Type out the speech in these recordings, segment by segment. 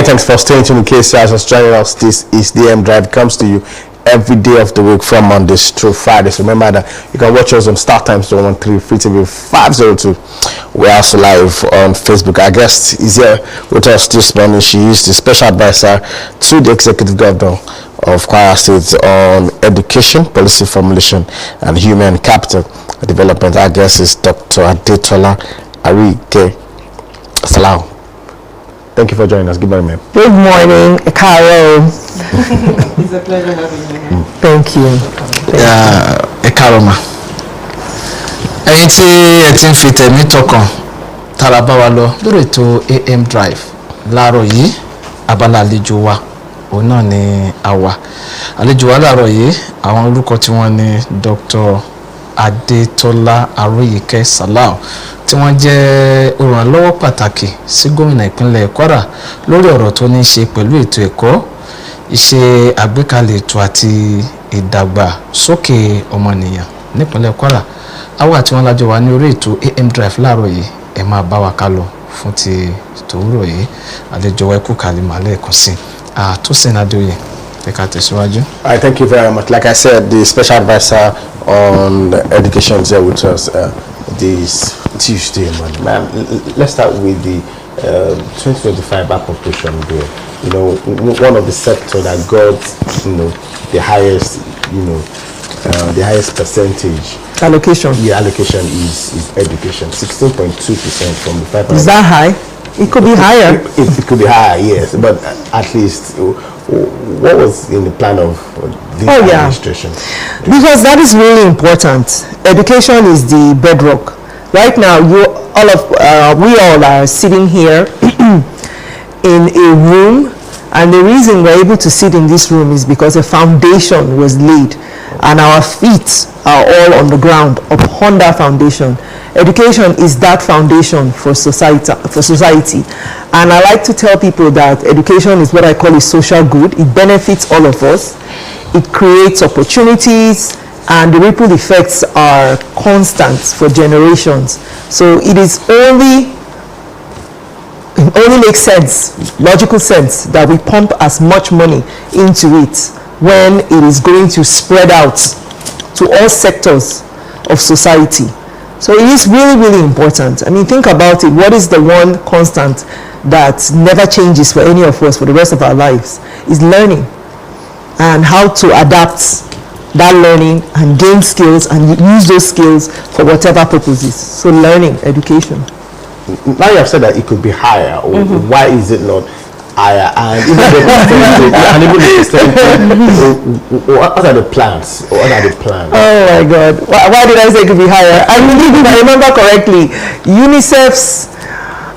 thanks for staying tuned in case you are just joining us. This is the M Drive. It comes to you every day of the week from Mondays through Fridays. Remember that you can watch us on Start Times 113 Free TV 502. We're also live on Facebook. Our guest is here with us this morning. She is the special advisor to the executive governor of Kwara State on education, policy formulation, and human capital development. Our guest is Dr. Adetola Ariyike Salau. Thank you for joining us. Good morning, ma'am. Good morning, Carol. It's a pleasure having you here. Thank you. Ekaroma. Ẹ̀yin tí ẹ ti ń fi tẹ̀mí tọkàn tara bá wa lọ lórí ètò AM Drive láàárọ̀ yìí abala àlejò wa òun náà ni àwa. Àlejò wa láàárọ̀ yìí àwọn orúkọ tí wọ́n ní Dr. Adetola Ariyike Salau tí wọ́n jẹ́ olùrànlọ́wọ́ pàtàkì sí gómìnà ìpínlẹ̀ Kwara lórí ọ̀rọ̀ tó ní ṣe pẹ̀lú ètò ẹ̀kọ́, iṣẹ́ àgbékalẹ̀ ètò àti ìdàgbàsókè ọmọnìyàn nípínlẹ̀ Kwara. Àwa tí wọ́n lájọ wà ní orí ètò AM Drive láàárọ̀ yìí ẹ máa bá wa ká lọ fún ti tòwúrọ̀ yìí. Àlejò wa ẹkú kalẹ̀ lẹ́ẹ̀kan sí tó sẹ́nadóye ẹ̀ka tẹ̀síwájú. I thank you very much. Like I said, the special advisor on education is here with us this Tuesday morning. Ma'am, let's start with the 2025 appropriation bill. You know, one of the sectors that got, the highest, the highest percentage Allocation. the allocation is education, 16.2% from the 5%. Is that high? It could be higher. It could be higher, yes, but at least what was in the plan of the administration? Because that is really important. Education is the bedrock. Right now, we all are sitting here in a room, and the reason we're able to sit in this room is because a foundation was laid, and our feet are all on the ground upon that foundation. Education is that foundation for society. And I like to tell people that education is what I call a social good. It benefits all of us. It creates opportunities, and the ripple effects are constant for generations. So it only makes sense, logical sense, that we pump as much money into it when it is going to spread out to all sectors of society. So it is really, really important. I mean, think about it. What is the one constant that never changes for any of us for the rest of our lives? Is learning, and how to adapt that learning and gain skills and use those skills for whatever purposes. So learning, education. Now you have said that it could be higher. Why is it not higher? And what are the plans? What are the plans? Oh my God! Why did I say it could be higher? I believe, if I remember correctly, UNICEF's,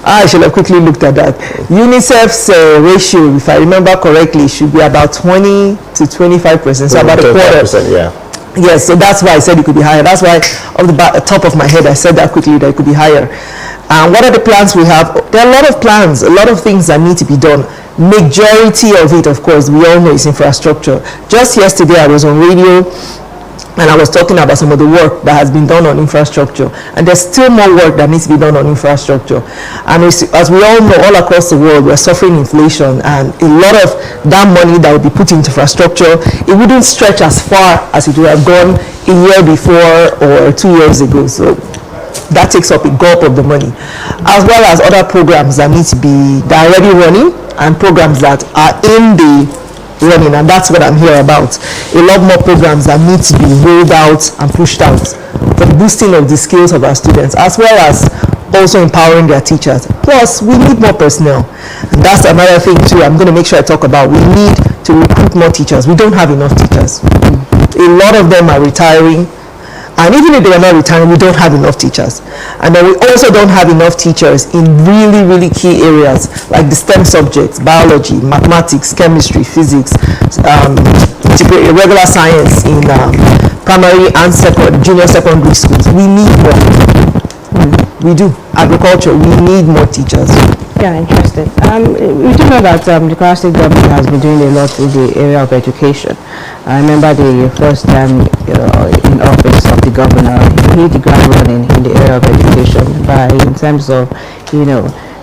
I should have quickly looked at that. UNICEF's ratio, if I remember correctly, should be about 20 to 25%, so about a quarter. Yeah. Yes, so that's why I said it could be higher. That's why, off the top of my head, I said that quickly, that it could be higher. And what are the plans we have? There are a lot of plans, a lot of things that need to be done. Majority of it, of course, we all know is infrastructure. Just yesterday, I was on radio, and I was talking about some of the work that has been done on infrastructure. And there's still more work that needs to be done on infrastructure. And as we all know, all across the world, we're suffering inflation. And a lot of that money that would be put into infrastructure, it wouldn't stretch as far as it would have gone a year before or 2 years ago. So that takes up a gulp of the money, as well as other programs that need to be already running and programs that are in the running, and that's what I'm here about. A lot more programs that need to be rolled out and pushed out for the boosting of the skills of our students, as well as also empowering their teachers. Plus, we need more personnel, and that's another thing too I'm going to make sure I talk about. We need to recruit more teachers. We don't have enough teachers. A lot of them are retiring, and even if they are not retiring, we don't have enough teachers. And then we also don't have enough teachers in really, really key areas like the STEM subjects: biology, mathematics, chemistry, physics, regular science in primary and junior secondary schools. We need more. We do. Agriculture, we need more teachers. Yeah, interesting. We do know that the Kwara State government has been doing a lot in the area of education. I remember the first time in office of the governor, he hit the ground running in the area of education in terms of,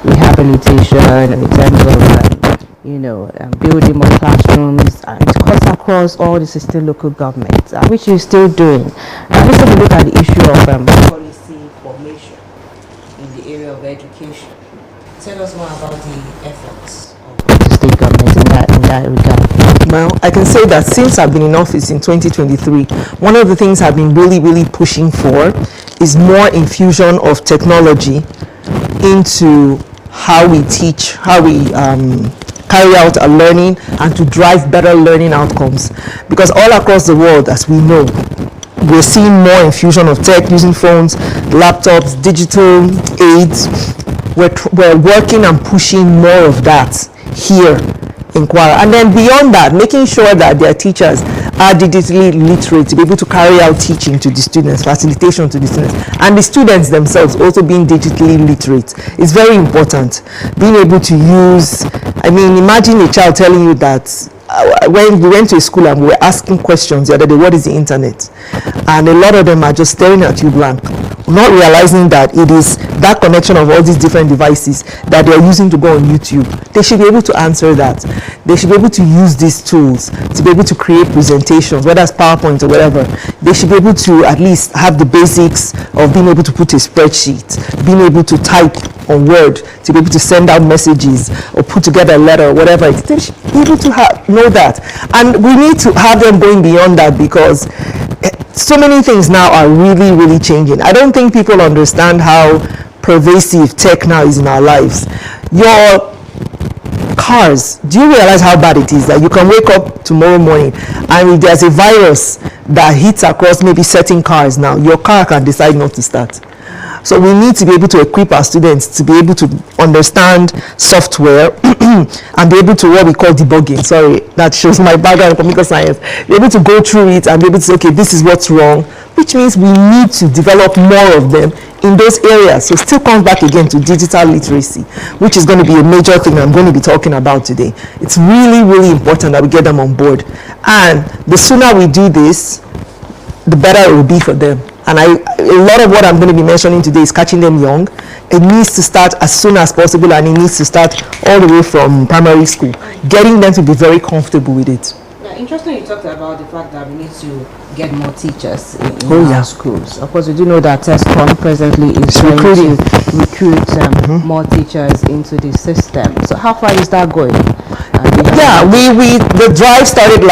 rehabilitation, in terms of, building more classrooms. It cuts across all the 16 local governments, which you're still doing. Let's have a look at the issue of policy formation in the area of education. Tell us more about the efforts of the state government in that regard. Well, I can say that since I've been in office in 2023, one of the things I've been really pushing for is more infusion of technology into how we teach, how we carry out our learning, and to drive better learning outcomes. Because all across the world, as we know, we're seeing more infusion of tech, using phones, laptops, digital aids. We're working and pushing more of that here in Kwara. And then beyond that, making sure that their teachers are digitally literate to be able to carry out teaching to the students, facilitation to the students, and the students themselves also being digitally literate is very important. Being able to use, imagine a child telling you that when we went to a school and we were asking questions the other day, what is the internet? And a lot of them are just staring at you blank, not realizing that it is that connection of all these different devices that they are using to go on YouTube. They should be able to answer that. They should be able to use these tools to be able to create presentations, whether it's PowerPoint or whatever. They should be able to at least have the basics of being able to put a spreadsheet, being able to type on Word, to be able to send out messages or put together a letter or whatever. They should be able to know that. And we need to have them going beyond that, because so many things now are really changing. I don't think people understand how pervasive tech now is in our lives. Your cars, do you realize how bad it is that you can wake up tomorrow morning and if there's a virus that hits across maybe certain cars now, your car can decide not to start? So we need to be able to equip our students to be able to understand software and be able to what we call debugging. Sorry, that shows my background in computer science. Be able to go through it and be able to say, okay, this is what's wrong, which means we need to develop more of them in those areas. So still comes back again to digital literacy, which is going to be a major thing I'm going to be talking about today. It's really important that we get them on board. And the sooner we do this, the better it will be for them. And a lot of what I'm going to be mentioning today is catching them young. It needs to start as soon as possible, and it needs to start all the way from primary school, getting them to be very comfortable with it. Yeah, interesting you talked about the fact that we need to get more teachers in our schools. Of course, we do know that TESCOM presently is trying to recruit more teachers into the system. So how far is that going? Yeah, the drive started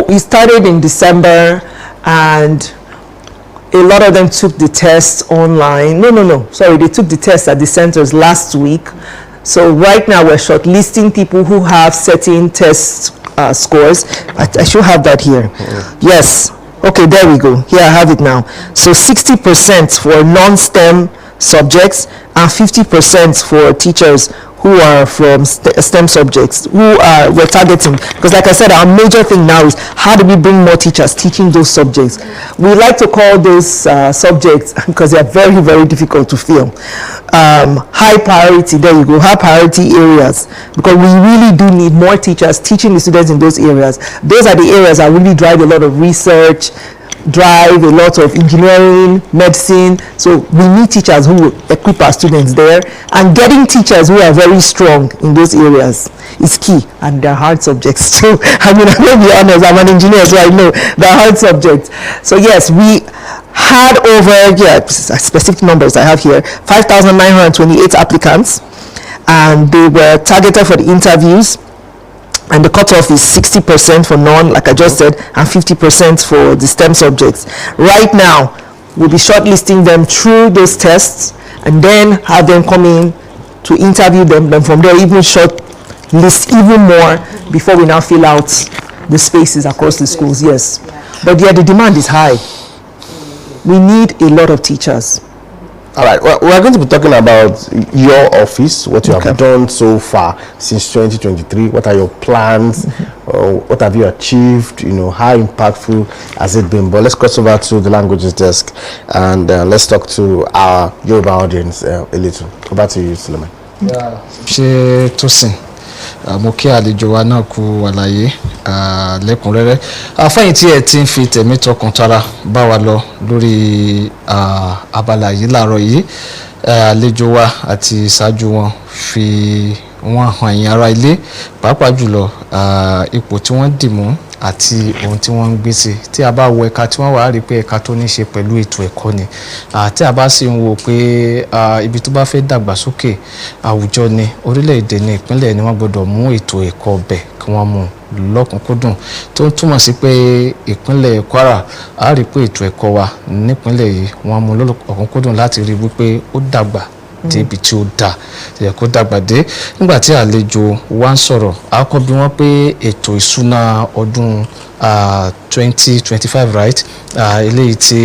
we started in December, and a lot of them took the tests online. Sorry, they took the tests at the centers last week. So right now we're shortlisting people who have certain test scores. I should have that here. Yes. Okay, there we go. Here I have it now. So 60% for non-STEM subjects and 50% for teachers who are from STEM subjects, we're targeting. Because like I said, our major thing now is how do we bring more teachers teaching those subjects. We like to call those subjects, because they're very difficult to fill, high priority, there you go, high priority areas, because we really do need more teachers teaching the students in those areas. Those are the areas that really drive a lot of research, drive a lot of engineering, medicine. So we need teachers who will equip our students there, and getting teachers who are very strong in those areas is key, and they're hard subjects too. I'm going to be honest, I'm an engineer, so I know they're hard subjects. So yes, we had over, specific numbers I have here, 5,928 applicants, and they were targeted for the interviews. And the cutoff is 60% for non, like I just said, and 50% for the STEM subjects. Right now, we'll be shortlisting them through those tests, and then have them come in to interview them. Then from there, even shortlist even more before we now fill out the spaces across the schools. Yes, but yeah, the demand is high. We need a lot of teachers. All right, well, we're going to be talking about your office, what you have done so far since 2023. What are your plans? What have you achieved? How impactful has it been? But let's cross over to the languages desk, and let's talk to our Yoruba audience a little. Over to you, Suleiman. Ṣé Tosin, mo kí àlejò wa náà kú àlàyé lẹ́kùnrẹ́rẹ́. Àfẹ́yìn tí ẹ ti ń fi tẹ̀mí tọkàn tara bá wa lọ lórí abala yìí láàárọ̀ yìí, àlejò wa àti ìṣáájú wọn fi wọ́n hàn ẹ̀yin ará ilé pàápàá jùlọ ipò tí wọ́n dì mú àti ohun tí wọ́n ń gbé sí. Tí a bá wo ẹ̀ka tí wọ́n wà rí pé ẹ̀ka tó ní ṣe pẹ̀lú ètò ẹ̀kọ́ ni. Tí a bá sì ń wo pé ibi tó bá fẹ́ dàgbàsókè àwùjọ ni orílẹ̀-èdè ní ìpínlẹ̀ ni wọ́n gbọ́dọ̀ mú ètò ẹ̀kọ́ bẹ̀ kí wọ́n mú lọ́kùnkúndùn tó ń túmọ̀ sí pé ìpínlẹ̀ Kwara a rí pé ètò ẹ̀kọ́ wa nípínlẹ̀ yìí wọ́n mú lọ́kùnkúndùn láti rí wípé ó dàgbà débi tí ó dá yẹ kó dàgbà dé. Nígbà tí àlejò wa ń sọ̀rọ̀ a kọ́ bí wọ́n pé ètò ìṣúná ọdún 2025 right eléyìí tí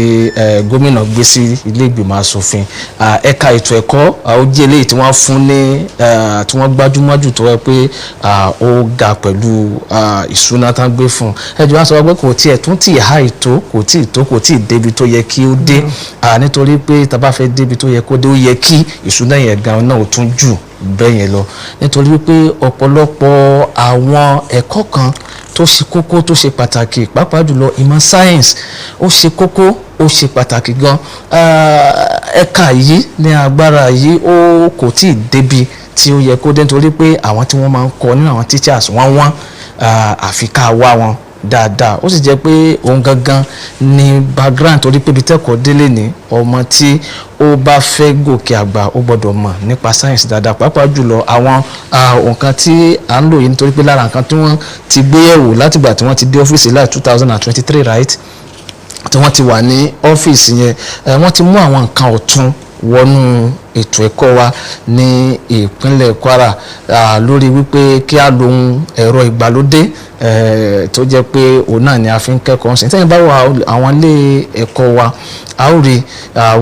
gómìnà gbé sí ilé ìgbìmọ̀ asòfin ẹ̀ka ètò ẹ̀kọ́ ó jẹ́ eléyìí tí wọ́n fún ní tí wọ́n gbájúmọ́ jù tó wẹ́ pé ó ga pẹ̀lú ìṣúná tán gbé fún ẹjọ́ wá sọ pé kò tiẹ̀ tún tì há ètò kò tí ì débi tó yẹ kí ó dé nítorí pé tá bá fẹ́ débi tó yẹ kó dé ó yẹ kí ìṣúná yẹn gan náà ó tún jù bẹ́ẹ̀ yẹn lọ nítorí wípé ọ̀pọ̀lọpọ̀ àwọn ẹ̀kọ́ kan tó ṣe kókó tó ṣe pàtàkì pàápàá jùlọ ìmọ̀ science ó ṣe kókó ó ṣe pàtàkì gan ẹ̀ka yìí ní agbára yìí ó kò tí ì débi tí ó yẹ kó dé nítorí pé àwọn tí wọ́n máa ń kọ́ nínú àwọn teachers wọ́n àfi ká wá wọn dáadáa ó sì jẹ́ pé òun gangan ní background torí pé ibi tẹ́kọ̀ọ́ délé ní ọmọ tí ó bá fẹ́ gòkè àgbà ó gbọ́dọ̀ mọ̀ nípa science dáadáa pàápàá jùlọ àwọn nǹkan tí à ń lò yìí nítorí pé lára nǹkan tí wọ́n ti gbé yẹ̀wò látìgbà tí wọ́n ti dé ọ́fíìsì láì 2023 right tí wọ́n ti wà ní ọ́fíìsì yẹn wọ́n ti mú àwọn nǹkan ọ̀tun wọnú ètò ẹ̀kọ́ wa ní ìpínlẹ̀ Kwara lórí wípé kí a lo ohun ẹ̀rọ ìgbàlódé tó jẹ́ pé òun náà ni a fi ń kẹ́kọ̀ọ́ sí tẹ́yìn bá wà àwọn ilé ẹ̀kọ́ wa a ó rí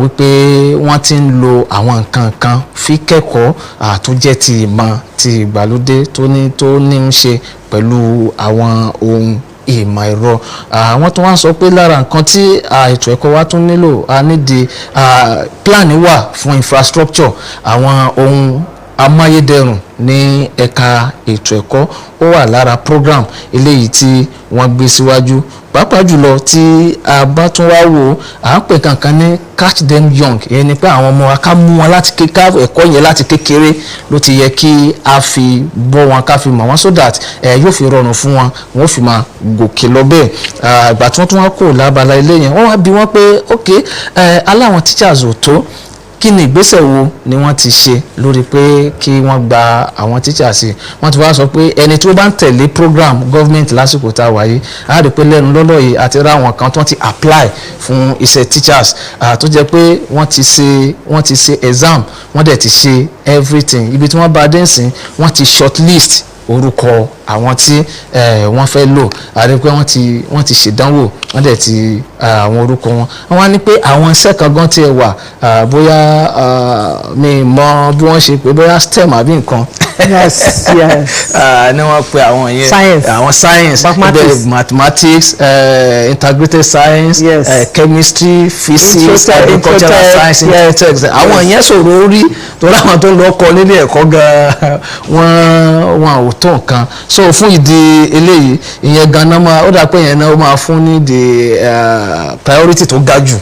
wípé wọ́n ti ń lo àwọn nǹkan kan fi kẹ́kọ̀ọ́ tó jẹ́ ti ìmọ̀ ti ìgbàlódé tó ní ń ṣe pẹ̀lú àwọn ohun ìmọ̀ ẹ̀rọ àwọn tó wá sọ pé lára nǹkan tí ètò ẹ̀kọ́ wa tún nílò nídìí plan wà fún infrastructure àwọn ohun amáyédẹrùn ní ẹ̀ka ètò ẹ̀kọ́ ó wà lára program eléyìí tí wọ́n gbé síwájú pàápàá jùlọ tí a bá tún wá wò à ń pè kankan ní catch them young ìyẹn ni pé àwọn ọmọ wa ká mú wọn láti ẹ̀kọ́ yẹn láti kékeré ló ti yẹ kí a fi bọ́ wọn ká fi mọ̀ wọ́n so that yóò fi rọrùn fún wọn wọ́n fi máa gòkè lọ bẹ́ẹ̀ ìgbà tí wọ́n tún wá kò lábala ilé yẹn wọ́n wá bi wọ́n pé ok aláwọn teachers ò tó kí ni ìgbésẹ̀ wo ni wọ́n ti ṣe lórí pé kí wọ́n gba àwọn teachers sí wọ́n ti wá sọ pé ẹni tí ó bá ń tẹ̀lé program government lásìkò tá a wà yìí a rí pé lẹ́nu lọ́lọ́ yìí àti ra àwọn kan tó ti apply fún iṣẹ́ teachers tó jẹ́ pé wọ́n ti ṣe exam wọ́n dẹ̀ ti ṣe everything ibi tí wọ́n bá dé nsìn wọ́n ti shortlist orúkọ àwọn tí wọ́n fẹ́ lò àrí pé wọ́n ti ṣèdánwò wọ́n dẹ̀ ti àwọn orúkọ wọn wọ́n wá ní pé àwọn iṣẹ́ kan gan tiẹ̀ wà bóyá mi mọ bí wọ́n ṣe pé bóyá STEM àbí nǹkan yes ni wọ́n pe àwọn yẹn science mathematics integrated science chemistry physics agricultural science àwọn yẹn ṣòro orí torí àwọn tó lọ kọ́ nílé ẹ̀kọ́ gan wọn ò tó nǹkan so fún ìdí eléyìí ìyẹn ganan ó dà pé ìyẹn náà ó máa fún ní the priority tó ga jù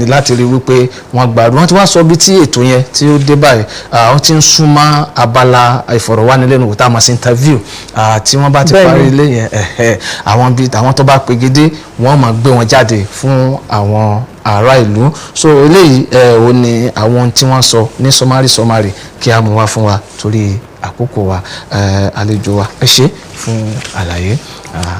láti rí wípé wọ́n gbàdúrà wọ́n ti wá sọ bí tí ètò yẹn tí ó dé báyìí wọ́n ti ń súnmọ́ abala ìfọ̀rọ̀wánilẹ́nuwò tá a máa ṣe interview tí wọ́n bá ti parí ilé yẹn àwọn tó bá pegedé wọ́n máa gbé wọn jáde fún àwọn ará ìlú so eléyìí ò ní àwọn tí wọ́n sọ ní sọmárì kí a mú wá fún wa torí àkókò wa àlejò wa ẹ ṣé fún àlàyé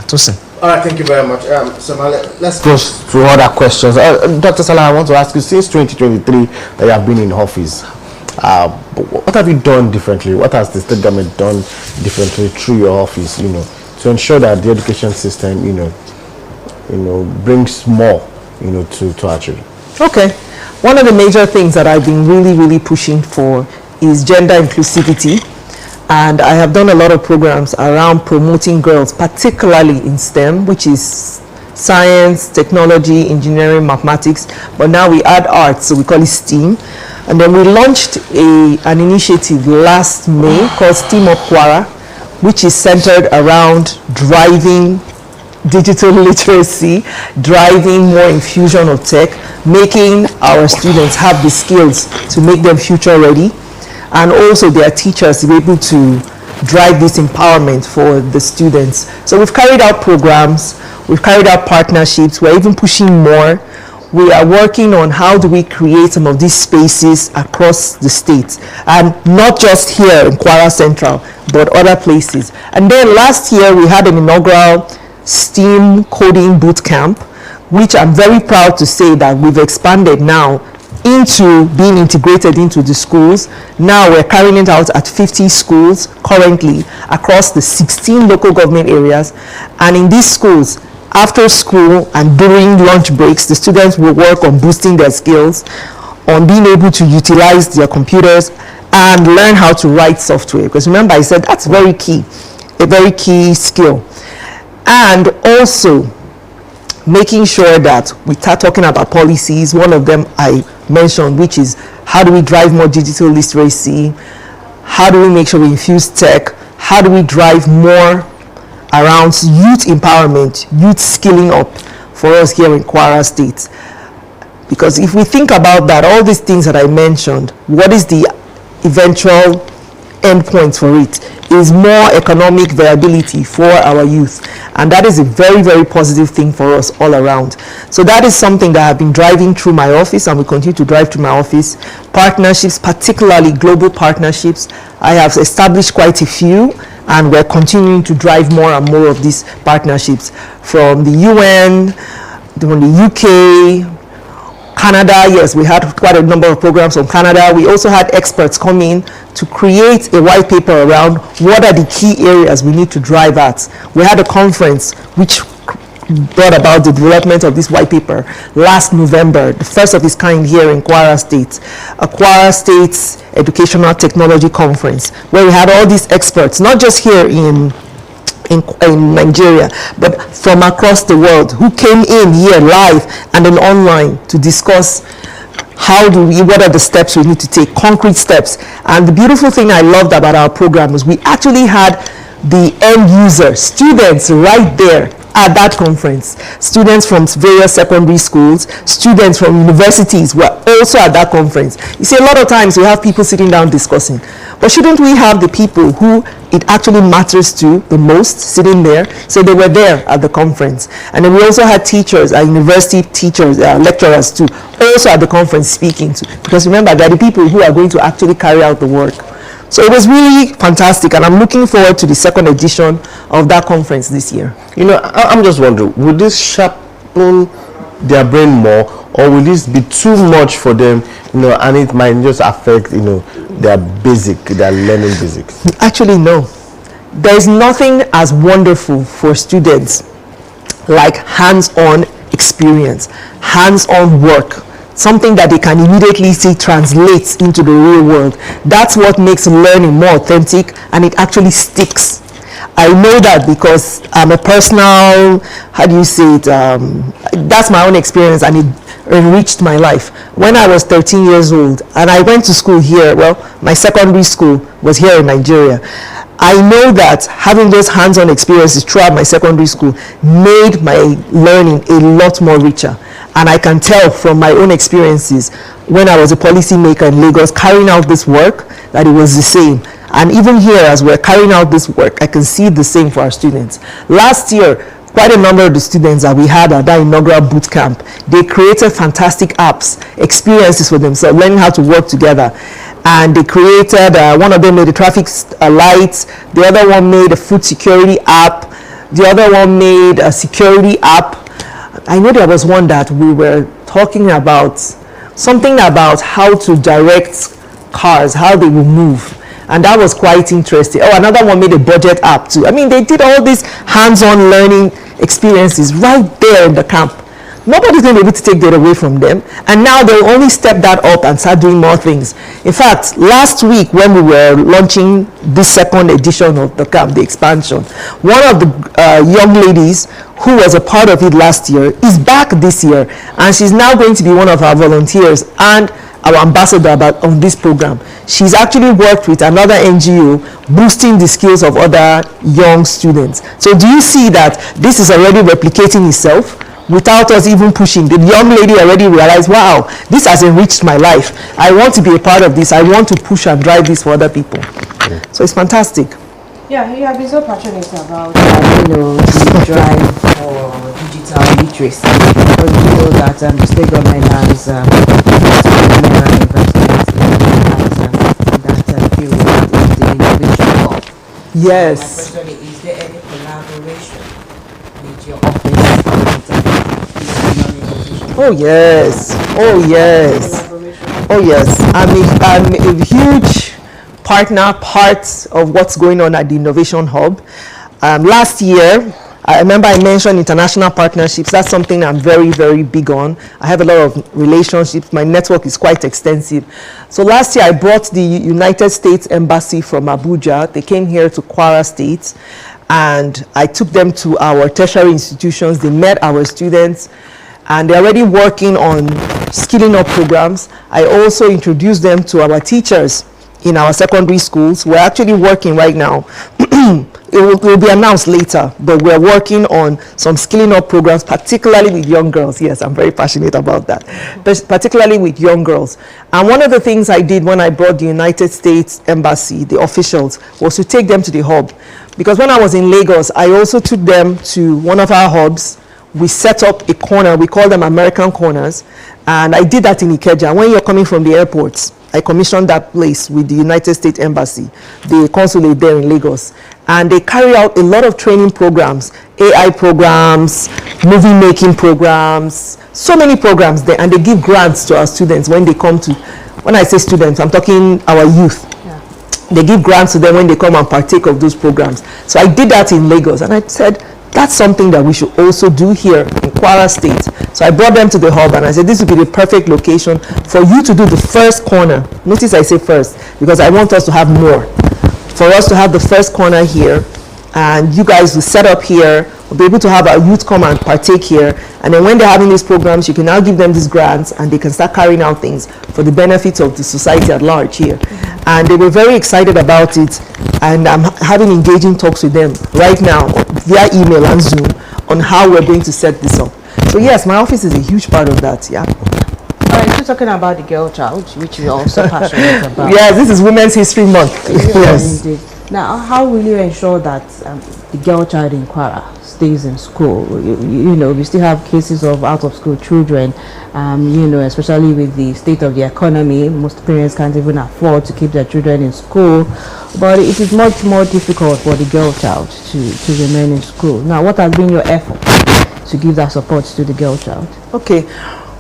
Tosin. All right, thank you very much. So now let's go to other questions. Dr. Salau, I want to ask you, since 2023 that you have been in office, what have you done differently? What has the state government done differently through your office, to ensure that the education system, brings more, to our children? Okay. One of the major things that I've been really pushing for is gender inclusivity. And I have done a lot of programs around promoting girls, particularly in STEM, which is science, technology, engineering, mathematics. But now we add arts, so we call it STEAM. And then we launched an initiative last May called STEAMUP Kwara, which is centered around driving digital literacy, driving more infusion of tech, making our students have the skills to make them future ready. and also their teachers to be able to drive this empowerment for the students. So we've carried out programs, we've carried out partnerships, we're even pushing more. We are working on how do we create some of these spaces across the state, and not just here in Kwara Central, but other places. And then last year we had an inaugural STEAM coding boot camp, which I'm very proud to say that we've expanded now into being integrated into the schools. Now we're carrying it out at 50 schools currently across the 16 local government areas. And in these schools, after school and during lunch breaks, the students will work on boosting their skills, on being able to utilize their computers and learn how to write software. Because remember, I said that's very key, a very key skill. And also making sure that we start talking about policies. One of them I mentioned, which is how do we drive more digital literacy? How do we make sure we infuse tech? How do we drive more around youth empowerment, youth skilling up for us here in Kwara State? Because if we think about that, all these things that I mentioned, what is the eventual endpoint for it? Is more economic viability for our youth, and that is a very, very positive thing for us all around. So that is something that I've been driving through my office and will continue to drive through my office. Partnerships, particularly global partnerships, I have established quite a few, and we're continuing to drive more and more of these partnerships from the UN, from the UK, Canada. Yes, we had quite a number of programs from Canada. We also had experts come in to create a white paper around what are the key areas we need to drive at. We had a conference which brought about the development of this white paper last November, the first of its kind here in Kwara State, a Kwara State's Educational Technology Conference, where we had all these experts, not just here in Nigeria, but from across the world, who came in here live and then online to discuss what are the steps we need to take, concrete steps. And the beautiful thing I loved about our program was we actually had the end user, students right there at that conference. Students from various secondary schools, students from universities were also at that conference. You see, a lot of times we have people sitting down discussing, but shouldn't we have the people who it actually matters to the most sitting there? So they were there at the conference. And then we also had teachers, university teachers, lecturers too, also at the conference speaking to, because remember, they're the people who are going to actually carry out the work. So it was really fantastic, and I'm looking forward to the second edition of that conference this year. You know, I'm just wondering, will this sharpen their brain more, or will this be too much for them, you know, and it might just affect, you know, their learning basics? Actually, no. There is nothing as wonderful for students like hands-on experience, hands-on work, something that they can immediately see translates into the real world. That's what makes learning more authentic, and it actually sticks. I know that because I'm a personal, how do you say it, that's my own experience, and it enriched my life. When I was 13 years old and I went to school here, well, my secondary school was here in Nigeria. I know that having those hands-on experiences throughout my secondary school made my learning a lot more richer. And I can tell from my own experiences when I was a policymaker in Lagos carrying out this work that it was the same. And even here, as we're carrying out this work, I can see the same for our students. Last year, quite a number of the students that we had at that inaugural boot camp, they created fantastic apps, experiences for themselves, learning how to work together. And they created, one of them made a traffic lights, the other one made a food security app, the other one made a security app. I know there was one that we were talking about, something about how to direct cars, how they will move. And that was quite interesting. Oh, another one made a budget app too. I mean, they did all these hands-on learning experiences right there in the camp. Nobody's going to be able to take that away from them. And now they'll only step that up and start doing more things. In fact, last week when we were launching this second edition of the camp, the expansion, one of the young ladies who was a part of it last year is back this year. And she's now going to be one of our volunteers and our ambassador on this program. She's actually worked with another NGO boosting the skills of other young students. So do you see that this is already replicating itself without us even pushing. The young lady already realized, wow, this has enriched my life. I want to be a part of this. I want to push and drive this for other people. So it's fantastic. Yeah, you have been so passionate about, the drive for digital literacy. Because you know that the state government has investments in that field with the innovation hub. Yes. My question is there any collaboration with your office? Oh yes. Oh yes. Oh yes. I'm a huge part of what's going on at the Innovation Hub. Last year, I remember I mentioned international partnerships. That's something I'm very, very big on. I have a lot of relationships. My network is quite extensive. So last year, I brought the United States Embassy from Abuja. They came here to Kwara State, and I took them to our tertiary institutions. They met our students, and they're already working on skilling up programs. I also introduced them to our teachers in our secondary schools. We're actually working right now. It will be announced later, but we're working on some skilling up programs, particularly with young girls. Yes, I'm very passionate about that, particularly with young girls. And one of the things I did when I brought the United States Embassy, the officials, was to take them to the hub. Because when I was in Lagos, I also took them to one of our hubs. We set up a corner, we call them American corners, and I did that in Ikeja. When you're coming from the airports, I commissioned that place with the United States Embassy, the consulate there in Lagos. And they carry out a lot of training programs, AI programs, movie making programs, so many programs there. And they give grants to our students when they come to, when I say students, I'm talking our youth. Yeah. They give grants to them when they come and partake of those programs. So I did that in Lagos, and I said, that's something that we should also do here in Kwara State. So I brought them to the hub, and I said, this would be the perfect location for you to do the first corner. Notice I say first, because I want us to have more. For us to have the first corner here, and you guys will set up here, we'll be able to have our youth come and partake here, and then when they're having these programs, you can now give them these grants, and they can start carrying out things for the benefits of the society at large here. And they were very excited about it, and I'm having engaging talks with them right now via email and Zoom on how we're going to set this up. So yes, my office is a huge part of that, yeah. All right, you're talking about the girl child, which you're also passionate about. Yes, this is Women's History Month. Yes. Indeed. Now, how will you ensure that the girl child in Kwara stays in school? You know, we still have cases of out-of-school children, especially with the state of the economy. Most parents can't even afford to keep their children in school. But it is much more difficult for the girl child to remain in school. Now, what has been your effort to give that support to the girl child? Okay.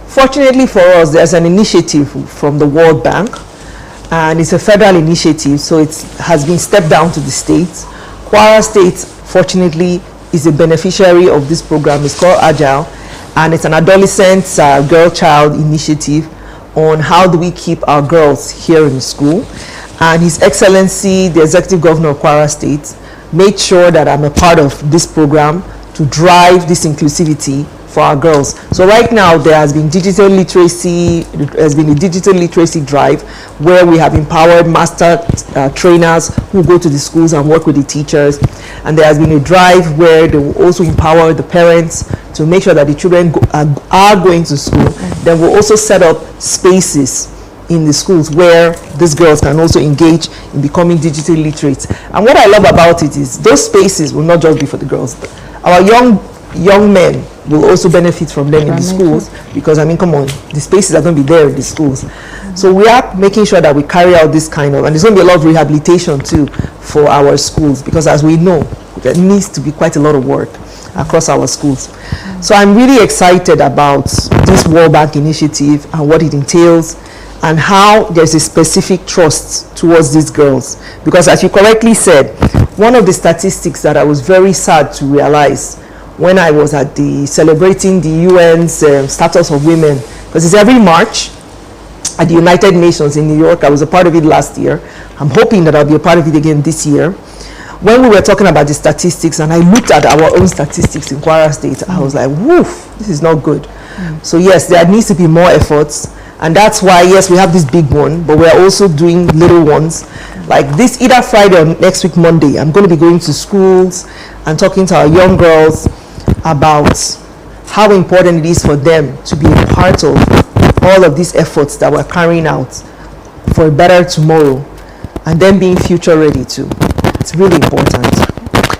Fortunately for us, there's an initiative from the World Bank, and it's a federal initiative, so it has been stepped down to the states. Kwara State, fortunately, is a beneficiary of this program. It's called Agile, and it's an adolescent girl-child initiative on how do we keep our girls here in school. And His Excellency, the Executive Governor of Kwara State, made sure that I'm a part of this program to drive this inclusivity for our girls. So right now there has been digital literacy, a digital literacy drive where we have empowered master trainers who go to the schools and work with the teachers. And there has been a drive where they will also empower the parents to make sure that the children are going to school. Then we'll also set up spaces in the schools where these girls can also engage in becoming digitally literate. And what I love about it is those spaces will not just be for the girls. Our young men will also benefit from them in the schools, because I mean, come on, the spaces are going to be there in the schools. So we are making sure that we carry out this kind of, and there's going to be a lot of rehabilitation too for our schools, because as we know, there needs to be quite a lot of work across our schools. So I'm really excited about this World Bank initiative and what it entails, and how there's a specific trust towards these girls. Because as you correctly said, one of the statistics that I was very sad to realize when I was at the celebrating the UN's status of women, because it's every March at the United Nations in New York. I was a part of it last year. I'm hoping that I'll be a part of it again this year. When we were talking about the statistics, and I looked at our own statistics in Kwara State, I was like, woof, this is not good. So yes, there needs to be more efforts. And that's why, yes, we have this big one, but we're also doing little ones. Like this, either Friday or next week, Monday, I'm going to be going to schools and talking to our young girls about how important it is for them to be a part of all of these efforts that we're carrying out for a better tomorrow, and then being future ready too. It's really important.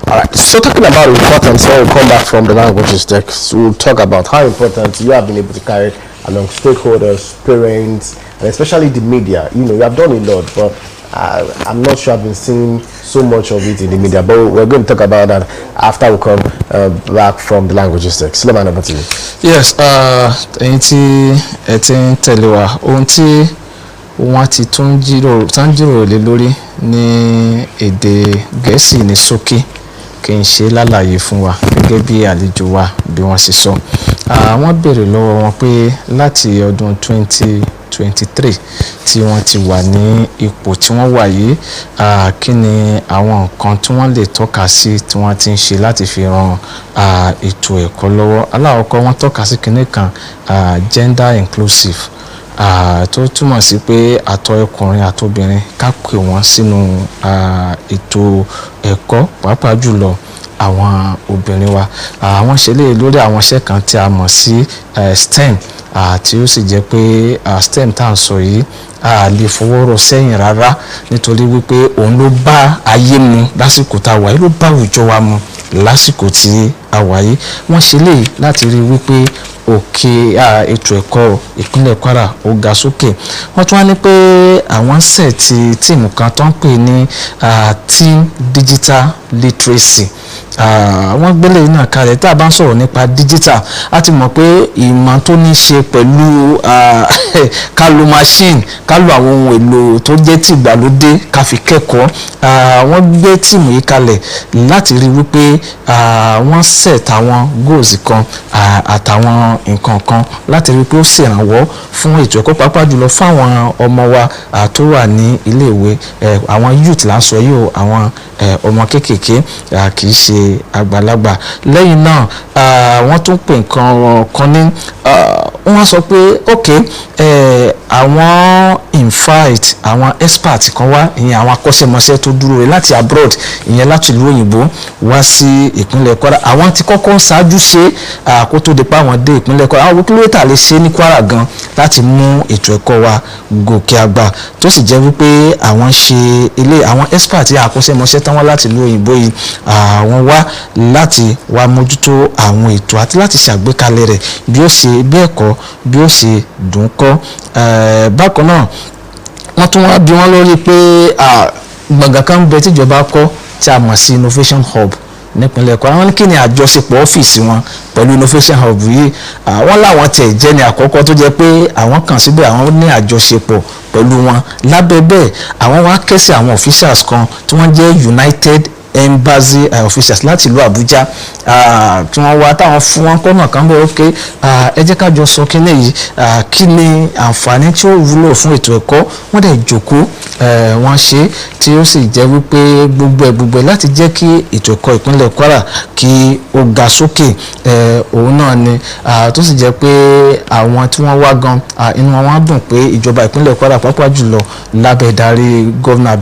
All right, so talking about importance, when we come back from the languages text, we'll talk about how important you have been able to carry along stakeholders, parents, and especially the media. You know, you have done a lot, but I'm not sure I've been seeing so much of it in the media. But we're going to talk about that after we come back from the languages text. Suleiman, over to you. Yes, ẹ̀yin tí ẹ ti ń tẹ̀lé wa, ohun tí wọ́n ti tún jíròrò lé lórí ní èdè Gẹ̀ẹ́sì ní ṣókí kí n ṣe lálàyé fún wa gẹ́gẹ́ bí àlejò wa bí wọ́n ṣe sọ. Wọ́n béèrè lọ́wọ́ wọn pé láti ọdún 2023 tí wọ́n ti wà ní ipò tí wọ́n wà yìí, kí ni àwọn nǹkan tí wọ́n lè tọ́ka sí tí wọ́n ti ń ṣe láti fi ran ètò ẹ̀kọ́ lọ́wọ́. Alákọ̀ọ́kọ́ wọ́n tọ́ka sí kinní kan gender inclusive, tó túmọ̀ sí pé àtọ̀ ọkùnrin àtobìnrin ká pè wọ́n sínú ètò ẹ̀kọ́, pàápàá jùlọ àwọn obìnrin wa. Àwọn ṣe lè lórí àwọn iṣẹ́ kan tí a mọ̀ sí STEM, tí ó sì jẹ́ pé STEM tá à ń sọ yìí a lè fọwọ́ rọ́ sẹ́yìn rárá, nítorí wípé òun ló bá ayé mu lásìkò tá a wà yìí, ló bá àwùjọ wa mu lásìkò tí a wà yìí. Wọ́n ṣe lè láti rí wípé òkè ètò ẹ̀kọ́ ìpínlẹ̀ Kwara ó ga sókè. Wọ́n tún wá ní pé àwọn sẹ̀tì tíìmù kan tó ń pè ní Team Digital Literacy. Wọ́n gbélé náà kalẹ̀. Tá a bá ń sọ̀rọ̀ nípa digital, a ti mọ̀ pé ìmọ̀ tó ní ṣe pẹ̀lú ká lo machine, ká lo àwọn ohun èlò tó jẹ́ ti ìgbàlódé ká fi kẹ́kọ̀ọ́. Wọ́n gbé tíìmù yìí kalẹ̀ láti rí wípé wọ́n set àwọn goals kan àtàwọn nǹkan kan láti rí pé ó ṣèrànwọ́ fún ètò ẹ̀kọ́, pàápàá jùlọ fún àwọn ọmọ wa tó wà ní iléèwé. Àwọn youth là ń sọ yìí o, àwọn ọmọ kéékèèké kì í ṣe àgbàlagbà. Lẹ́yìn náà wọ́n tún pè nǹkan kan ní wọ́n sọ pé àwọn invite àwọn expert kan wá, ìyẹn àwọn akọ́ṣẹ́mọṣẹ́ tó dúró rẹ̀ láti abroad, ìyẹn láti ìlú òyìnbó wá sí ìpínlẹ̀ Kwara. Àwọn tí kọ́kọ́ ń ṣáájú ṣe kó tó di pa àwọn dé ìpínlẹ̀ Kwara. Àwọn kílódé lè ṣe ní Kwara gan láti mú ètò ẹ̀kọ́ wa gòkè àgbà, tó sì jẹ́ wípé àwọn ṣe àwọn expert akọ́ṣẹ́mọṣẹ́ tán wá láti ìlú òyìnbó yìí, àwọn wá láti wá mójútó àwọn ètò àti láti ṣàgbékalẹ̀ rẹ̀ bí ó ṣe bí ẹ̀kọ́ bí ó ṣe dùn kọ́. Bákan náà wọ́n tún wá bí wọ́n lórí pé gbọ̀ngàn kan bẹ tíjọba kọ́ tí a mọ̀ sí Innovation Hub nípínlẹ̀ Kwara. Wọ́n ní kí ni àjọṣepọ̀ ọ́fíìsì wọn pẹ̀lú Innovation Hub yìí. Wọ́n láwọn tẹ̀ jẹ́ ní àkọ́kọ́ tó jẹ́ pé àwọn kàn síbẹ̀, àwọn ní àjọṣepọ̀ pẹ̀lú wọn. Lábẹ́ bẹ́ẹ̀ àwọn wá ké sí àwọn officials kan tí wọ́n jẹ́ United Embassy officials láti ìlú Abuja, tí wọ́n wá táwọn fún wọn kọ́nà kan bẹ́ẹ̀ ẹ jẹ́ ká jọ sọ kíní yìí, kí ni àǹfààní tí ó wúlò fún ètò ẹ̀kọ́. Wọ́n dẹ̀ jókòó wọ́n ṣe, tí ó sì jẹ́ wípé gbogbo ẹ̀ láti jẹ́ kí ètò ẹ̀kọ́ ìpínlẹ̀ Kwara kí ó ga sókè. Òun náà ni tó sì jẹ́ pé àwọn tí wọ́n wá gan inú wọn wá dùn pé ìjọba ìpínlẹ̀ Kwara pàápàá jùlọ lábẹ́ ìdarí Governor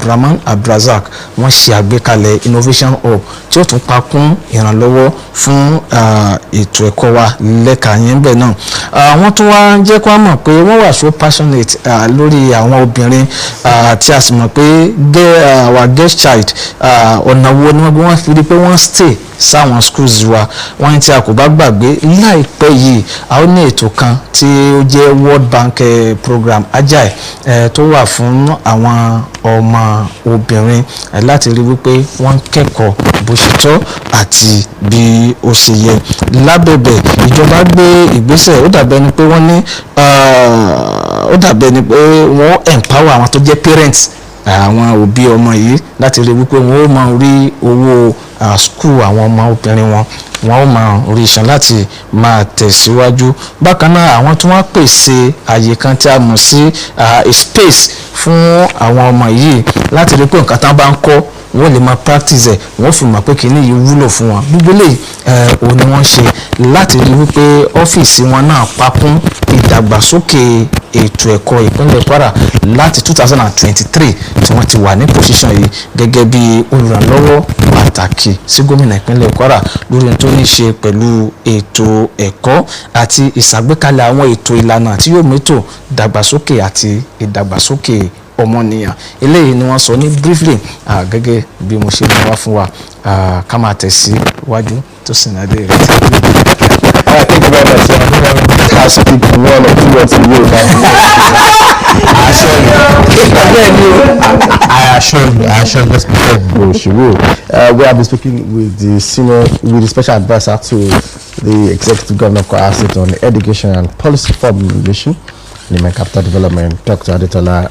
AbdulRazaq wọ́n ṣe àgbékalẹ̀ Innovation Hub tí ó tún pa kún ìrànlọ́wọ́ fún ètò ẹ̀kọ́ wa lẹ́ka yẹn bẹ́ẹ̀ náà. Wọ́n tún wá jẹ́ kó mọ̀ pé wọ́n wà so passionate lórí àwọn obìnrin, tí a sì mọ̀ pé our guest child ọ̀nà wo ni wọ́n fi rí pé wọ́n stay sáwọn schools wa. Wọ́n ní tí a kò bá gbàgbé láìpẹ́ yìí a ó ní ètò kan tí ó jẹ́ World Bank program Agile tó wà fún àwọn ọmọ obìnrin láti rí wípé wọ́n kẹ́kọ̀ọ́ bó ṣe tọ́ àti bí ó ṣe yẹ. Lábẹ́bẹ̀ ìjọba gbé ìgbésẹ̀, ó dàbẹ́ ni pé wọ́n empower àwọn tó jẹ́ parents, àwọn òbí ọmọ yìí láti rí wípé wọ́n ó máa rí owó school àwọn ọmọ obìnrin wọn ó máa rí ìṣàn láti máa tẹ̀síwájú. Bákan náà àwọn tí wọ́n pèsè àyè kan tí a mọ̀ sí space fún àwọn ọmọ yìí láti rí pé nǹkan tán bá ń kọ́ wọ́n lè máa practice ẹ̀ wọ́n fi mọ̀ pé kìíní yìí wúlò fún wọn gbogbo eléyìí òun ni wọ́n ṣe láti rí wípé ọ́fíìsì wọn náà pakún ìdàgbàsókè ètò ẹ̀kọ́ ìpínlẹ̀ Kwara láti 2023 tí wọ́n ti wà ní position yìí gẹ́gẹ́ bí olùrànlọ́wọ́ pàtàkì sí gómìnà ìpínlẹ̀ Kwara lórí ohun tó ní ṣe pẹ̀lú ètò ẹ̀kọ́ àti ìṣàgbékalẹ̀ àwọn ètò ìlànà tí yóò mẹ́tò dàgbàsókè àti ìdàgbàsókè ọmọnìyàn eléyìí ni wọ́n sọ ní briefly gẹ́gẹ́ bí mo ṣe mú wá fún wa ká máa tẹ̀síwájú tó sì náà dé rẹ̀ tí ó lè I think about that. I speak one or two words in Yoruba. I assure you, she will. We have been speaking with the special advisor to the executive governor of Kwara State on education and policy formulation, human capital development, Dr. Adetola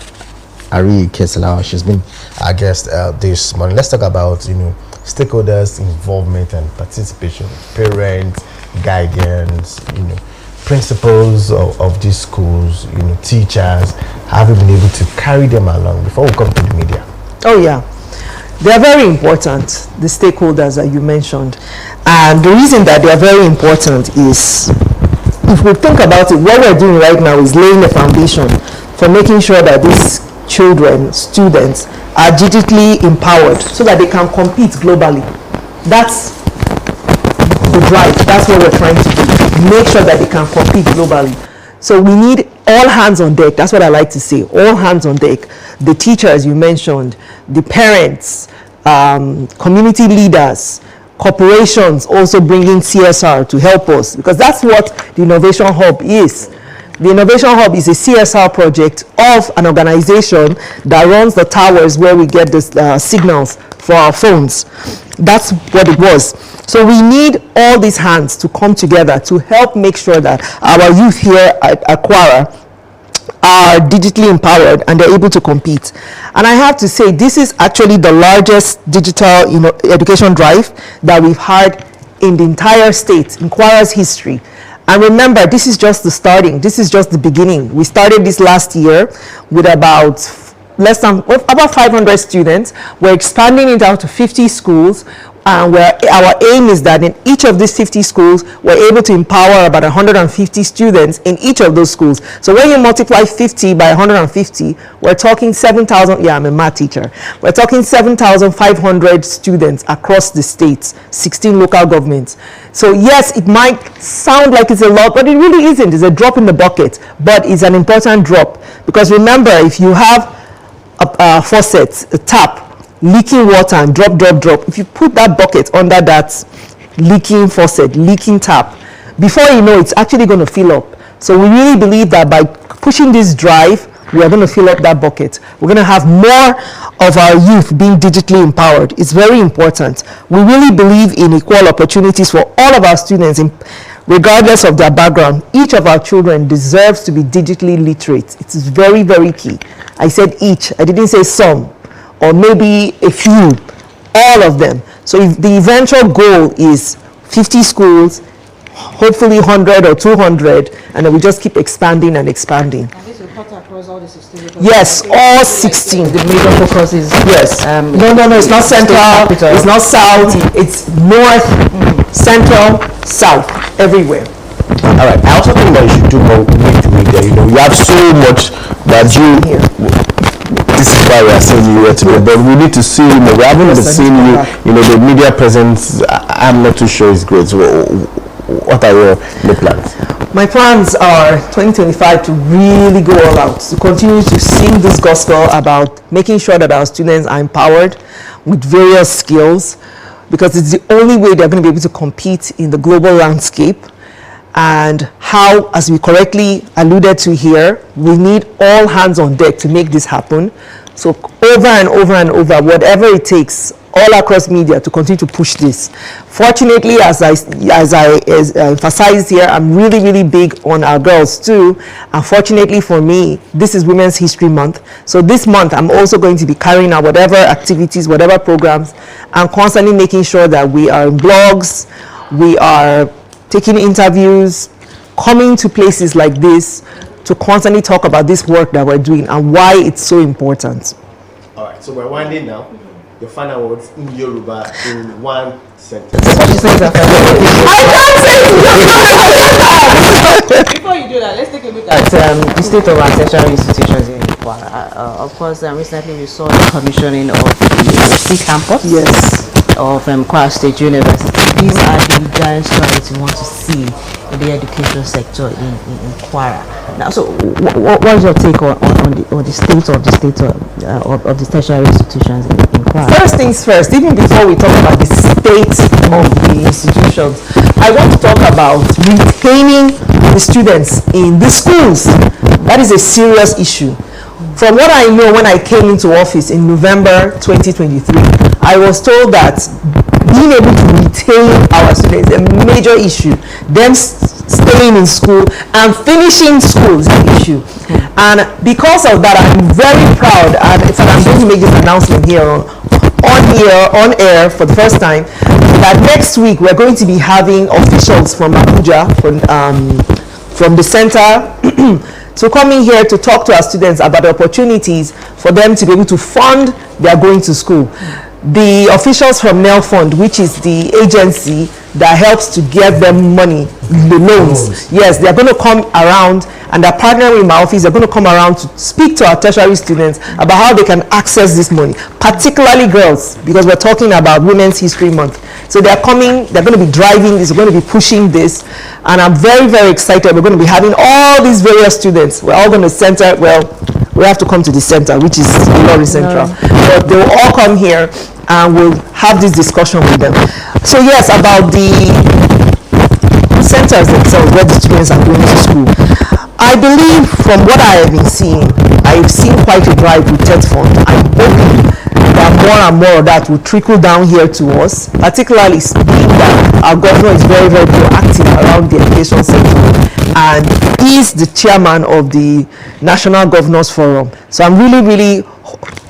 Ariyike Salau. She's been our guest this morning. Let's talk about stakeholders' involvement and participation, parents, guidance, principals of these schools, teachers. Have you been able to carry them along before we come to the media? Oh yeah, they are very important, the stakeholders that you mentioned, and the reason that they are very important is, if we think about it, what we're doing right now is laying the foundation for making sure that these children, students, are digitally empowered so that they can compete globally. That's the drive. That's what we're trying to do. Make sure that they can compete globally. So we need all hands on deck. That's what I like to say. All hands on deck. The teachers you mentioned, the parents, community leaders, corporations also bringing CSR to help us, because that's what the Innovation Hub is. The Innovation Hub is a CSR project of an organization that runs the towers where we get the signals for our phones. That's what it was. So we need all these hands to come together to help make sure that our youth here at Kwara are digitally empowered and they're able to compete. And I have to say, this is actually the largest digital education drive that we've had in the entire state, in Kwara's history. And remember, this is just the starting. This is just the beginning. We started this last year with about 500 students. We're expanding it out to 50 schools. And our aim is that in each of these 50 schools, we're able to empower about 150 students in each of those schools. So when you multiply 50 by 150, we're talking 7,000. Yeah, I'm a math teacher. We're talking 7,500 students across the states, 16 local governments. So yes, it might sound like it's a lot, but it really isn't. It's a drop in the bucket, but it's an important drop. Because remember, if you have a faucet, a tap, leaking water and drop, if you put that bucket under that leaking faucet, leaking tap, before you know, it's actually going to fill up. So we really believe that by pushing this drive, we are going to fill up that bucket. We're going to have more of our youth being digitally empowered. It's very important. We really believe in equal opportunities for all of our students, regardless of their background. Each of our children deserves to be digitally literate. It is very, very key. I said each. I didn't say some, or maybe a few, all of them. So if the eventual goal is 50 schools, hopefully 100 or 200, and then we just keep expanding and expanding. And this will cut across all the 16? Yes, all 16. The major focus is Yes. No, it's not central, it's not south, it's north, central, south, everywhere. All right. I also think that you should do more with media. You have so much that you. This is why we are seeing you here today, but we need to see you more. We haven't been seeing you. The media presence, I'm not too sure is great. So what are your plans? My plans are 2025 to really go all out, to continue to sing this gospel about making sure that our students are empowered with various skills, because it's the only way they're going to be able to compete in the global landscape. And how, as we correctly alluded to here, we need all hands on deck to make this happen. So over and over and over, whatever it takes, all across media to continue to push this. Fortunately, as I emphasized here, I'm really, really big on our girls too. Unfortunately for me, this is Women's History Month. So this month, I'm also going to be carrying out whatever activities, whatever programs, and constantly making sure that we are in blogs, we are taking interviews, coming to places like this to constantly talk about this work that we're doing and why it's so important. All right, so we're winding now. your final words in Yoruba in one sentence. What you say, Before you do that, let's take a look at the state of our tertiary institutions in Kwara. Of course, recently we saw the commissioning of the C campus. Yes. Of Kwara State University. These are the giant strides we want to see in the education sector in Kwara. Now, so what is your take on the state of the tertiary institutions in Kwara? First things first, even before we talk about the state of the institutions, I want to talk about retaining the students in the schools. That is a serious issue. From what I know, when I came into office in November 2023, I was told that being able to retain our students is a major issue. Them staying in school and finishing school is an issue. And because of that, I'm very proud, and in fact, I'm going to make this announcement here on air for the first time, that next week we're going to be having officials from Abuja, from the center, to come in here to talk to our students about the opportunities for them to be able to fund their going to school. The officials from NEL Fund, which is the agency that helps to get them money, the loans. Yes, they're going to come around, and they're partnering with my office. They're going to come around to speak to our tertiary students about how they can access this money, particularly girls, because we're talking about Women's History Month. So they're coming, they're going to be driving this, they're going to be pushing this, and I'm very, very excited. We're going to be having all these various students. We're all going to center, well, we have to come to the center, which is Ilori Central. But they will all come here, and we'll have this discussion with them. So yes, about the centers themselves where the students are going to school. I believe from what I have been seeing, I've seen quite a drive with TESCOM. I'm hoping that more and more of that will trickle down here to us, particularly being that our governor is very, very proactive around the education sector, and is the chairman of the National Governors Forum. So I'm really, really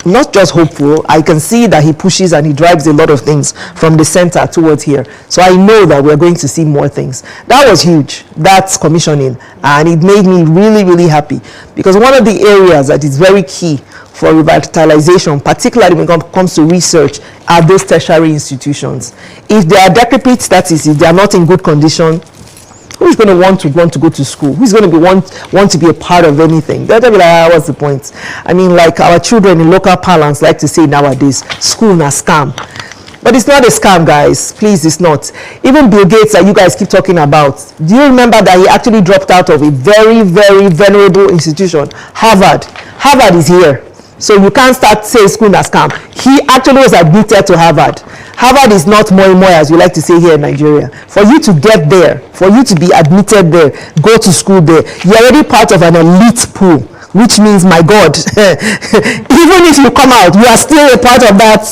not just hopeful, I can see that he pushes and he drives a lot of things from the center towards here. So I know that we're going to see more things. That was huge, that's commissioning, and it made me really, really happy, because one of the areas that is very key for revitalization, particularly when it comes to research, are those tertiary institutions. If they are decrepit, that is, if they are not in good condition, who's going to want to go to school? Who's going to want to be a part of anything? They'll be like, what's the point? I mean, like our children in local parlance like to say nowadays, school na scam. But it's not a scam, guys. Please, it's not. Even Bill Gates that you guys keep talking about, do you remember that he actually dropped out of a very, very venerable institution, Harvard? Harvard is here. So you can't start saying school na scam. He actually was admitted to Harvard. Harvard is not more and more, as we like to say here in Nigeria. For you to get there, for you to be admitted there, go to school there, you're already part of an elite pool, which means, my God, even if you come out, you are still a part of that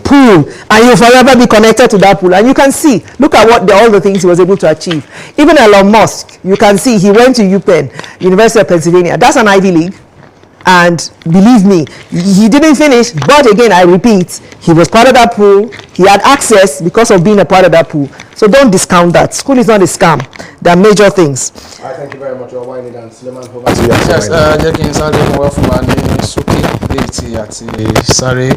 pool, and you'll forever be connected to that pool. And you can see, look at all the things he was able to achieve. Even Elon Musk, you can see he went to UPenn, University of Pennsylvania. That's an Ivy League. And believe me, he didn't finish, but again, I repeat, he was part of that pool. He had access because of being a part of that pool. So don't discount that. School is not a scam. There are major things. All right, thank you very much. You're winding down. Suleiman, over to you. Yes, jẹ́ kí n sáré mú wá fún wa ní sókè léètì àti sáré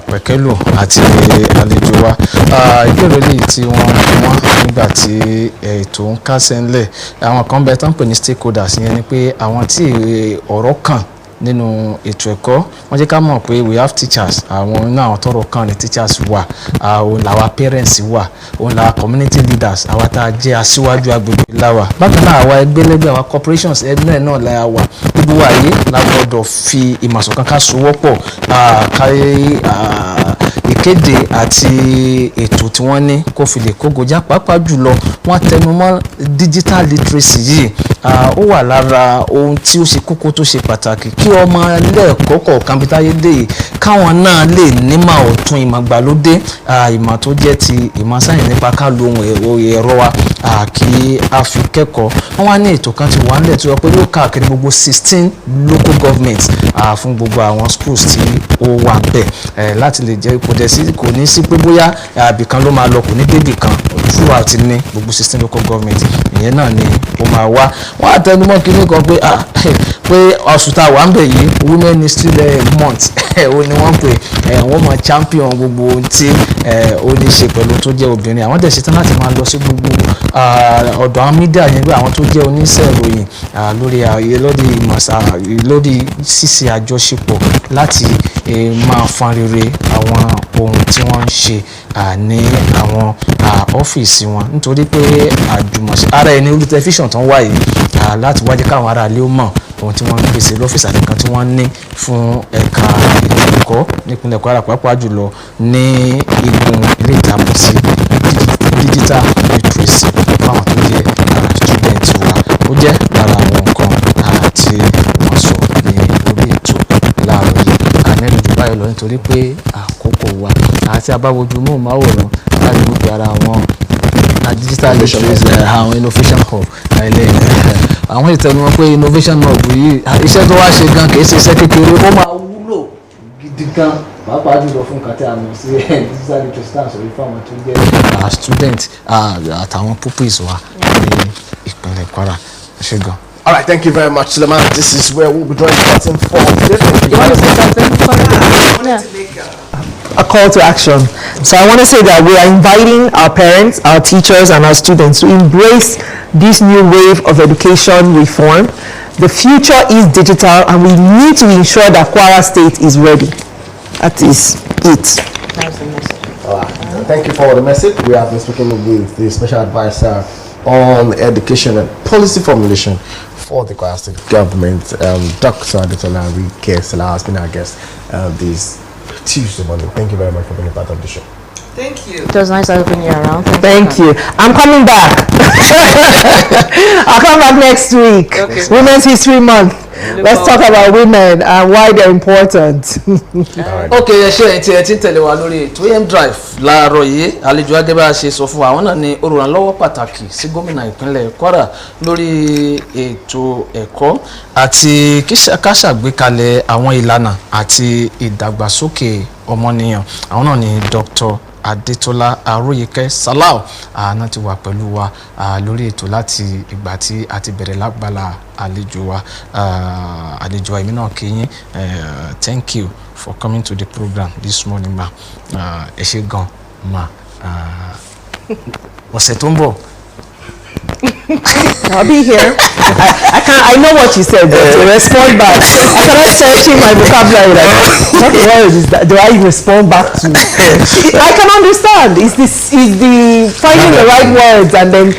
pẹ̀kẹ́lù àti àlejò wa. Ìbéèrè lè tí wọ́n nígbà tí ètò ń kásẹ̀ ńlẹ̀. Àwọn kan bẹ tán pè ní stakeholders, yẹn ni pé àwọn tí ọ̀rọ̀ kàn nínú ètò ẹ̀kọ́, wọ́n jẹ́ ká mọ̀ pé we have teachers, àwọn náà àwọn tọ́rọ̀ kan ní teachers wà, òun làwa parents wà, òun làwa community leaders, àwa tá a jẹ́ aṣíwájú agbègbè láwà. Bákan náà àwa ẹgbẹ́lẹ́gbẹ́, àwa corporations ẹgbẹ́ náà la wà. Gbogbo àyè la gbọ́dọ̀ fi ìmọ̀sọ̀kan ká sowọ́pọ̀, káyé ìkéde àti ètò tí wọ́n ní kó fi lè kógojá, pàápàá jùlọ wọ́n tẹnumọ́ digital literacy yìí. Ó wà lára ohun tí ó ṣe kókó tó ṣe pàtàkì kí ọmọ ilé ẹ̀kọ́ kọ̀ọ̀kan bí táyé dé káwọn náà lè nímọ̀ ọ̀tun ìmọ̀ ìgbàlódé, ìmọ̀ tó jẹ́ ti ìmọ̀ sáyẹ̀nsì nípa ká lo ohun ẹ̀rọ wa kí a fi kẹ́kọ̀ọ́. Wọ́n wá ní ètò kan tí wà nílẹ̀ tó yẹ pé yóò káàkiri gbogbo 16 local governments fún gbogbo àwọn schools tí ó wà bẹ́ẹ̀ láti lè jẹ́ kò ní sí pé bóyá ibìkan ló máa lọ, kò ní débì kan, throughout ní gbogbo 16 local government ìyẹn náà ni ó máa wá wọ́n àtẹnumọ́ kínní kan pé pé oṣù tá a wà ń bẹ̀ yìí women history month ó ní wọ́n pè wọ́n mọ̀ champion gbogbo ohun tí ó ní ṣe pẹ̀lú tó jẹ́ obìnrin àwọn dẹ̀ ṣetán láti máa lọ sí gbogbo ọ̀dọ̀ àwọn mídíà yẹn pé àwọn tó jẹ́ oníṣẹ́ ìròyìn lórí ṣíṣe àjọṣepọ̀ láti máa fọn rere àwọn ohun tí wọ́n ń ṣe ní àwọn ọ́fíìsì wọn nítorí pé àjùmọ̀ṣe ara ẹni orí tẹlifíṣàn tó ń wáyé láti wájú káwọn ará ilé ó mọ̀ ohun tí wọ́n ń pèsè lọ́fíìsì àti nǹkan tí wọ́n ní fún ẹ̀ka ètò ẹ̀kọ́ nípínlẹ̀ Kwara pàápàá jùlọ ní igun ilé ìtààmú sí digital literacy fáwọn tó jẹ́ student wa ó jẹ́ lára àwọn nǹkan tí wọ́n sọ ní orí ètò láàárọ̀ yìí àmẹ́rin jù báyìí lọ nítorí pé àkókò wa àti abáwojú móhùnmáwòrán láti gbogbo ara àwọn digital literacy àwọn innovation hub àwọn ìtẹnumọ́ pé innovation hub yìí iṣẹ́ tó wá ṣe gan kì í ṣe iṣẹ́ kékeré ó máa wúlò gidi gan pàápàá jùlọ fún nǹkan tí a mọ̀ sí digital literacy tá à ń sọ̀rọ̀ fáwọn tó jẹ́ student àtàwọn pupils wa ní ìpínlẹ̀ Kwara ṣe gan. All right, thank you very much, Suleiman. This is where we'll be drawing curtain for today. You want to say something? A call to action. So I want to say that we are inviting our parents, our teachers, and our students to embrace this new wave of education reform. The future is digital, and we need to ensure that Kwara State is ready. That is it. That's the message. All right. Thank you for the message. We have been speaking with the special advisor on education and policy formulation for the Kwara State government. Dr. Adetola Ariyike Salau has been our guest this Tuesday morning. Thank you very much for being a part of the show. Thank you. It was nice having you around. Thank you. I'm coming back. I'll come back next week. Okay. Women's History Month. Let's talk about women and why they're important. ok ṣe ẹ ti tẹ̀lé wa lórí ètò AM Drive láàárọ̀ yìí àlejò agẹ́bẹ́ ṣe sọ fún wa àwọn náà ni olùrànlọ́wọ́ pàtàkì sí gómìnà ìpínlẹ̀ Kwara lórí ètò ẹ̀kọ́ àti ká ṣàgbékalẹ̀ àwọn ìlànà àti ìdàgbàsókè ọmọnìyàn àwọn náà ni Dr. Adetola Ariyike Salau náà ti wà pẹ̀lú wa lórí ètò láti ìgbà tí a ti bẹ̀rẹ̀ lágbàlá àlejò wa èmi náà kí yín thank you for coming to the program this morning ma ẹ ṣé gan ma ọ̀sẹ̀ tó ń bọ̀. I'll be here. I know what you said, but to respond back, I started searching my vocabulary. Like, what word is that? Do I respond back to? I can understand. It's the finding the right words and then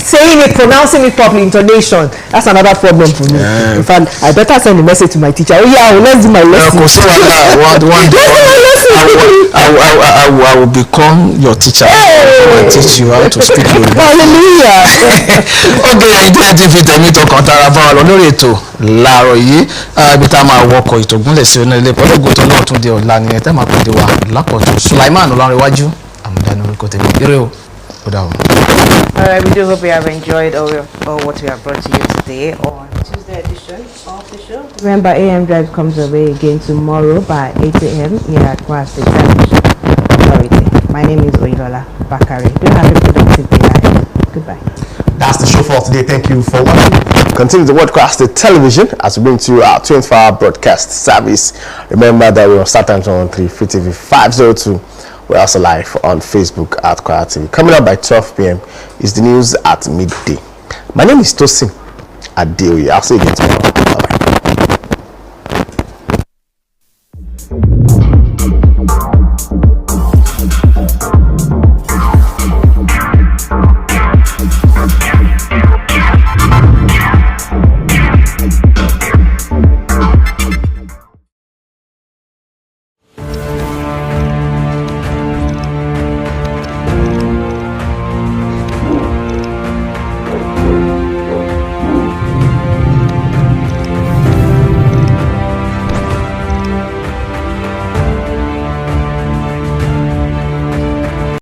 saying it, pronouncing it properly, intonation. That's another problem for me. In fact, I better send a message to my teacher. Oh yeah, let's do my lesson. I will become your teacher. I will teach you how to speak Yoruba. Hallelujah. Okay, ẹ̀yin tí fi tẹ̀mí tọkàn tara bá wa lọ lórí ètò láàárọ̀ yìí ibi tá a máa wọkọ̀ ìtògúnlẹ̀ sí ọ̀nà ilé pẹ̀lú ògùntàn náà tún di ọ̀la ni ẹ̀ tẹ́ máa pèdè wa lápọ̀jù Sulaiman Ọlọ́runwájú àmúdánù orúkọ tẹ̀mí eré o ó dà wọ́n. All right, we do hope you have enjoyed all what we have brought to you today on Tuesday edition of the show. Remember, AM Drive comes away again tomorrow by 8 a.m. here at Kwara State Television Authority. My name is Oyilola Bakare. Do have a productive day ahead. Goodbye. That's the show for today. Thank you for watching. Continue to watch Kwara State Television as we bring to you our 24-hour broadcast service. Remember that we're on StarTimes on 3 Free TV 502. We're also live on Facebook at Kwara TV. Coming up by 12 p.m. is the news at midday. My name is Tosin Adeoye. I'll see you again tomorrow.